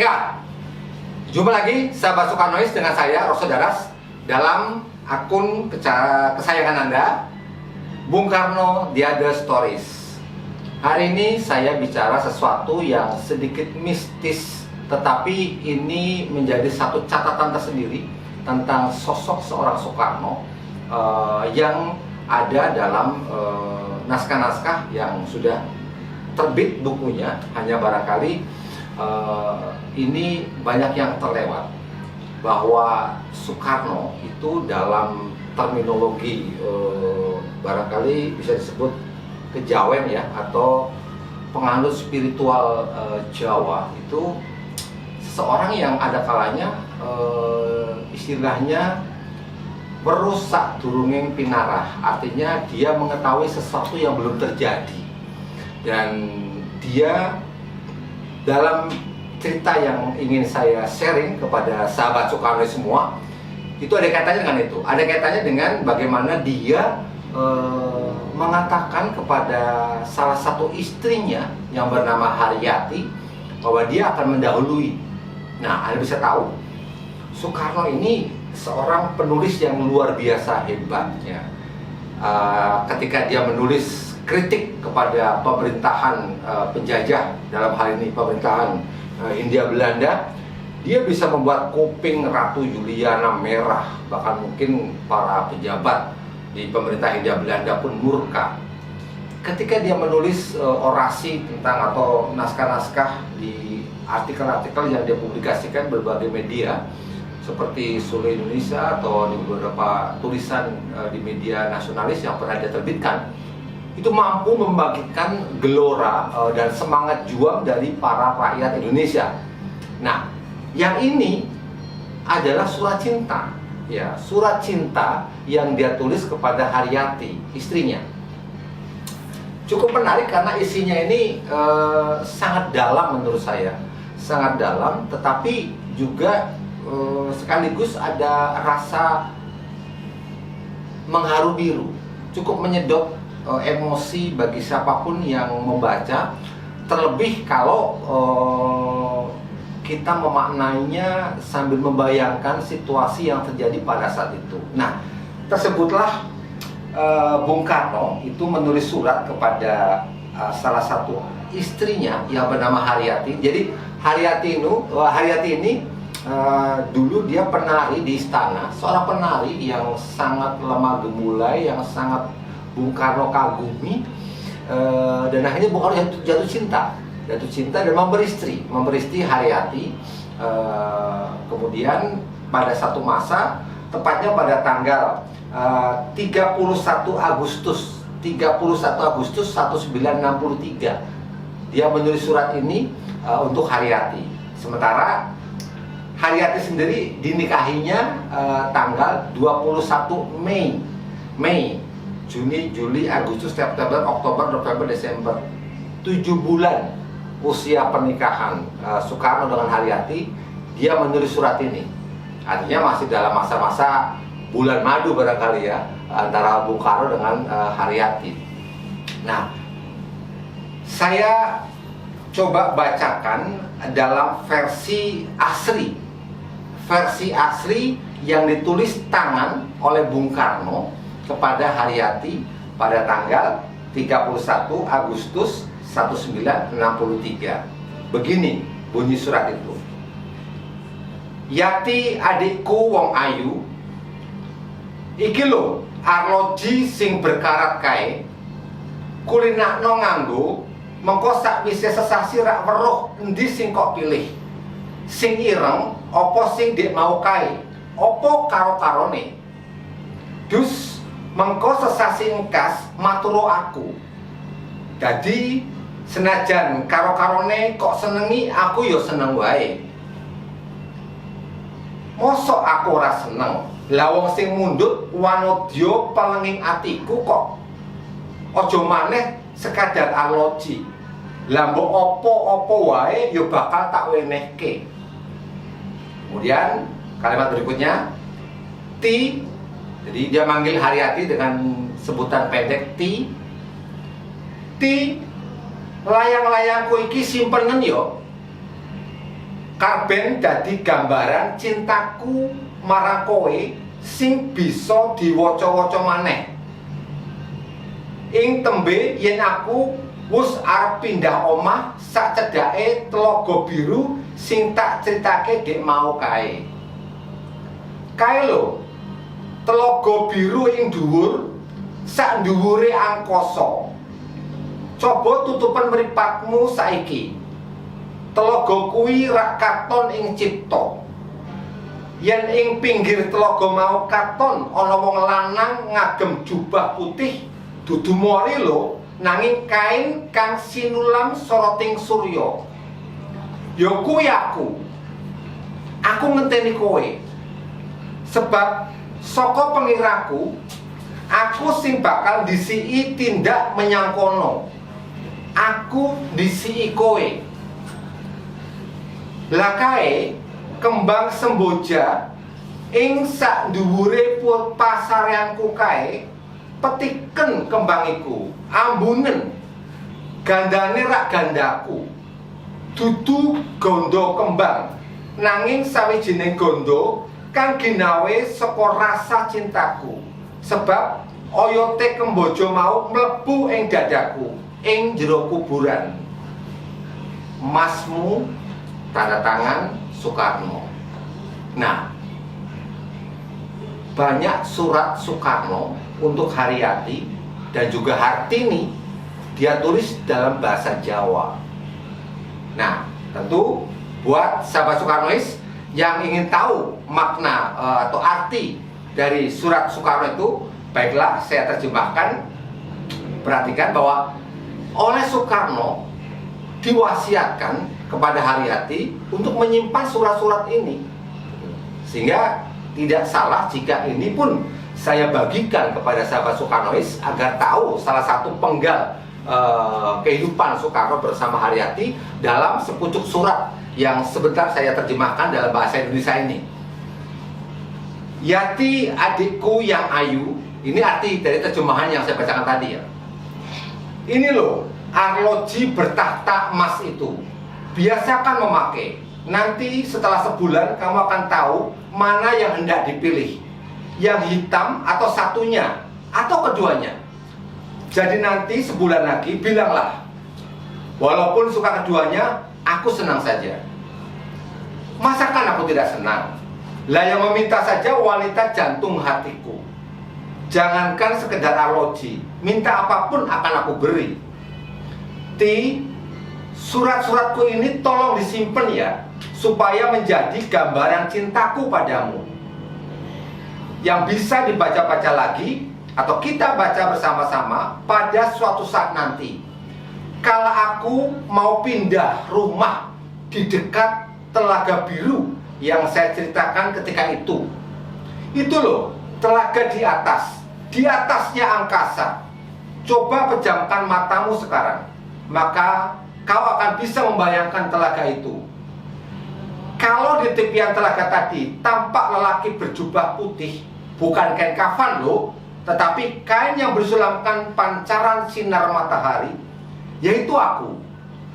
Baiklah, jumpa lagi sahabat Soekarnois dengan saya Roso Daras dalam akun kesayangan Anda, Bung Karno The Other Stories. Hari ini saya bicara sesuatu yang sedikit mistis, tetapi ini menjadi satu catatan tersendiri tentang sosok seorang Soekarno yang ada dalam naskah-naskah yang sudah terbit bukunya. Hanya barangkali ini banyak yang terlewat, bahwa Soekarno itu dalam terminologi barangkali bisa disebut kejawen ya, atau penganut spiritual Jawa, itu seseorang yang ada kalanya istilahnya merusak durunging pinarah, artinya dia mengetahui sesuatu yang belum terjadi. Dan dia dalam cerita yang ingin saya sharing kepada sahabat Soekarno semua, itu ada kaitannya dengan itu. Ada kaitannya dengan bagaimana dia mengatakan kepada salah satu istrinya yang bernama Haryati bahwa dia akan mendahului. Nah, Anda bisa tahu Soekarno ini seorang penulis yang luar biasa hebatnya. Ketika dia menulis kritik kepada pemerintahan penjajah, dalam hal ini pemerintahan Hindia Belanda, dia bisa membuat kuping Ratu Juliana merah, bahkan mungkin para pejabat di pemerintah Hindia Belanda pun murka. Ketika dia menulis orasi tentang atau naskah-naskah di artikel-artikel yang dia publikasikan berbagai media seperti Sule Indonesia atau di beberapa tulisan di media nasionalis yang pernah dia terbitkan, itu mampu membagikan gelora dan semangat juang dari para rakyat Indonesia. Nah, yang ini adalah surat cinta, ya, surat cinta yang dia tulis kepada Haryati, istrinya. Cukup menarik karena isinya ini sangat dalam menurut saya, sangat dalam, tetapi juga sekaligus ada rasa mengharu biru, cukup menyedot emosi bagi siapapun yang membaca, terlebih kalau kita memaknainya sambil membayangkan situasi yang terjadi pada saat itu. Nah, tersebutlah Bung Karno itu menulis surat kepada salah satu istrinya yang bernama Haryati. Jadi Haryati ini dulu dia penari di istana, seorang penari yang sangat lemah gemulai, yang sangat Bung Karno kagumi, dan akhirnya Bung Karno jatuh cinta dan memberi istri Haryati. Kemudian pada satu masa, tepatnya pada tanggal 31 Agustus 1963, dia menulis surat ini untuk Haryati. Sementara Haryati sendiri dinikahinya tanggal 21 Mei, Juni, Juli, Agustus, September, Oktober, November, Desember. 7 bulan usia pernikahan Soekarno dengan Haryati, dia menulis surat ini. Artinya masih dalam masa-masa bulan madu barangkali ya, antara Bung Karno dengan Haryati. Nah, saya coba bacakan dalam versi asli yang ditulis tangan oleh Bung Karno kepada Haryati pada tanggal 31 Agustus 1963. Begini bunyi surat itu. Yati adikku wong ayu, iki lho arloji sing berkarat kae, kulinakno nganggo, mengko sakwise sesasi rak weruh endi sing kok pilih. Sing ireng apa sing dek mau kae, apa karo-karone. Dus mengko sesasi engkas maturo aku. Jadi senajan karo-karone kok senengi, aku yo seneng wae. Mosok aku ora seneng. Lah wong sing mundhut wanodya pelenging atiku kok. Aja maneh sekadar arloji. Lah mbok apa-apa wae yo bakal tak wenehke. Kemudian kalimat berikutnya, Ti. Jadi dia manggil Haryati dengan sebutan pendek Ti. Ti, layang-layangku iki simpenen yo. Karben dadi gambaran cintaku marang kowe sing bisa diwaca-waca maneh. Ing tembe yen aku wis arep pindah omah sak cedhake Tlaga Biru sing tak critake dek mau kae. Kae lho, Tlaga Biru ing dhuwur, sak dhuwure angkasa. Coba tutupan mripatmu saiki. Tlaga kuwi rak katon ing cipta. Yen ing pinggir tlaga mau katon ana wong lanang ngagem jubah putih, dudu mori lho, nanging kain kang sinulam soroting surya. Ya kuwi aku. Aku ngenteni kowe. Sebab saka pengiraku, aku sing bakal disiki tindak menyang kono. Aku disiki kowe. Lah kae kembang semboja ing sak dhuwure pasareanku kae, petiken kembang iku, ambunen. Gandane rak gandaku. Dudu gondo kembang, nanging sawijining gondo kang ginawe saka rasa cintaku. Sebab oyote kemboja mau mlebu ing dadaku, ing jero kuburan. Masmu, tanda tangan Soekarno. Nah, banyak surat Soekarno untuk Haryati dan juga Hartini dia tulis dalam bahasa Jawa. Nah, tentu buat sahabat Soekarnois yang ingin tahu makna atau arti dari surat Soekarno itu, baiklah saya terjemahkan. Perhatikan bahwa oleh Soekarno diwasiatkan kepada Haryati untuk menyimpan surat-surat ini, sehingga tidak salah jika ini pun saya bagikan kepada sahabat Soekarnois agar tahu salah satu penggal kehidupan Soekarno bersama Haryati dalam sepucuk surat yang sebentar saya terjemahkan dalam bahasa Indonesia ini. Yati adikku yang ayu, ini arti dari terjemahan yang saya bacakan tadi ya. Ini loh, arloji bertahta emas itu. Biasakan memakai. Nanti setelah sebulan kamu akan tahu mana yang hendak dipilih, yang hitam atau satunya, atau keduanya. Jadi nanti sebulan lagi bilanglah, walaupun suka keduanya, aku senang saja. Masakan aku tidak senang? Lah yang meminta saja wanita jantung hatiku. Jangankan sekedar arloji, minta apapun akan aku beri. Surat-suratku ini tolong disimpan ya, supaya menjadi gambaran cintaku padamu, yang bisa dibaca-baca lagi atau kita baca bersama-sama pada suatu saat nanti. Kala aku mau pindah rumah di dekat Telaga Biru yang saya ceritakan ketika itu. Itu loh, telaga di atasnya angkasa. Coba pejamkan matamu sekarang, maka kau akan bisa membayangkan telaga itu. Kalau di tepian telaga tadi tampak lelaki berjubah putih, bukan kain kafan loh, tetapi kain yang bersulamkan pancaran sinar matahari, yaitu aku.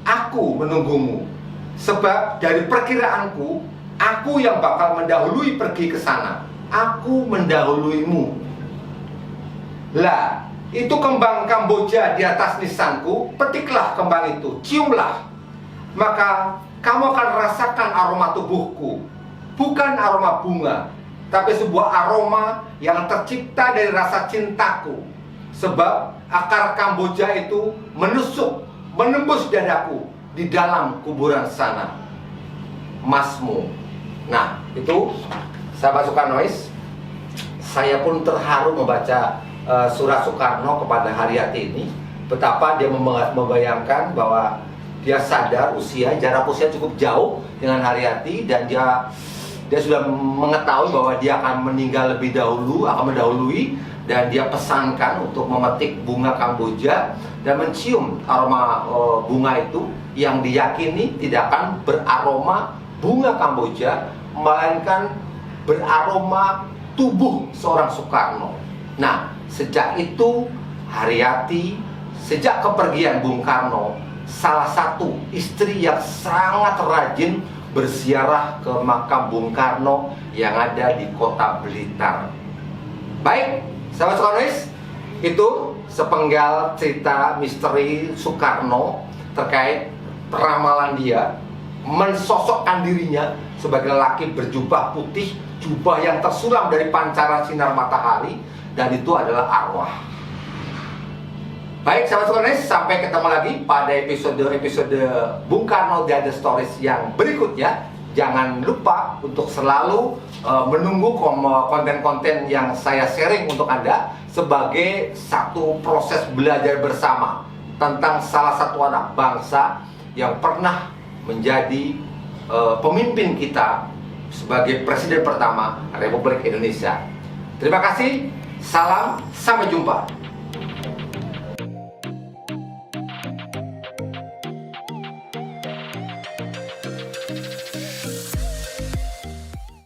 Aku menunggumu. Sebab dari perkiraanku, aku yang bakal mendahului pergi ke sana. Aku mendahuluimu. Lah, itu kembang Kamboja di atas nisanku. Petiklah kembang itu, ciumlah. Maka kamu akan rasakan aroma tubuhku. Bukan aroma bunga, tapi sebuah aroma yang tercipta dari rasa cintaku. Sebab akar Kamboja itu menusuk, menembus dadaku di dalam kuburan sana. Masmu. Nah, itu sahabat Soekarnois, saya pun terharu membaca surat Soekarno kepada Haryati ini. Betapa dia membayangkan bahwa dia sadar jarak usia cukup jauh dengan Haryati, dan dia sudah mengetahui bahwa dia akan meninggal lebih dahulu, akan mendahului, dan dia pesankan untuk memetik bunga Kamboja dan mencium aroma bunga itu yang diyakini tidak akan beraroma bunga Kamboja, melainkan beraroma tubuh seorang Soekarno. Nah, sejak itu Haryati, sejak kepergian Bung Karno, salah satu istri yang sangat rajin berziarah ke makam Bung Karno yang ada di kota Blitar. Baik, sahabat Soekarnois, itu sepenggal cerita misteri Soekarno terkait peramalan dia, mensosokkan dirinya sebagai lelaki berjubah putih, jubah yang tersulam dari pancaran sinar matahari, dan itu adalah arwah. Baik, sahabat Soekarnois, sampai ketemu lagi pada episode Bung Karno The Other Stories yang berikutnya. Jangan lupa untuk selalu menunggu konten-konten yang saya sharing untuk Anda sebagai satu proses belajar bersama tentang salah satu anak bangsa yang pernah menjadi pemimpin kita sebagai presiden pertama Republik Indonesia. Terima kasih, salam, sampai jumpa.